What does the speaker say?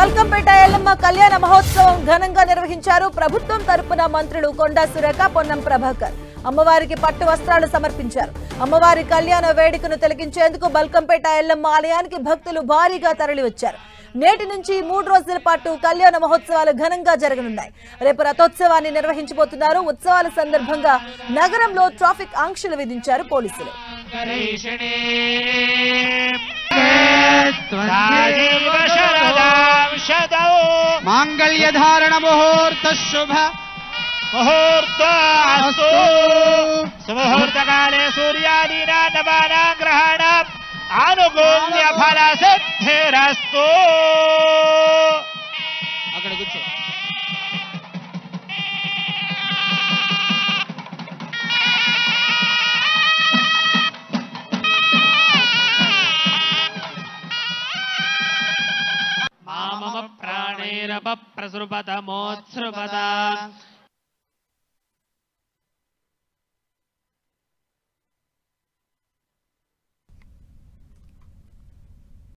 బల్కంపేట ఎల్లమ్మ కళ్యాణ మహోత్సవం ఘనంగా నిర్వహించారు. ప్రభుత్వం తరపున మంత్రులు కొండా సురేఖ, పొన్నం ప్రభాకర్ అమ్మవారికి పట్టు వస్త్రాలు సమర్పించారు. అమ్మవారి కళ్యాణ వేడుకను తిలకించేందుకు బల్కంపేట ఎల్లమ్మ ఆలయానికి భక్తులు భారీగా తరలివచ్చారు. నేటి నుంచి 3 రోజుల పాటు కళ్యాణ మహోత్సవాలు ఘనంగా జరగనున్నాయి. రేపు రథోత్సవాన్ని నిర్వహించబోతున్నారు. ఉత్సవాల సందర్భంగా నగరంలో ట్రాఫిక్ ఆంక్షలు విధించారు పోలీసులు. मांगल्यधारण मुहूर्त शुभ मुहूर्त सुमुहूर्त काले सूर्यादीना नवानां ग्रहाणां आनुकूल्य फल सिद्धिरस्तु। अక్కడ కూర్చో. मामम प्राणेरप प्रसृपत मोत्सृपत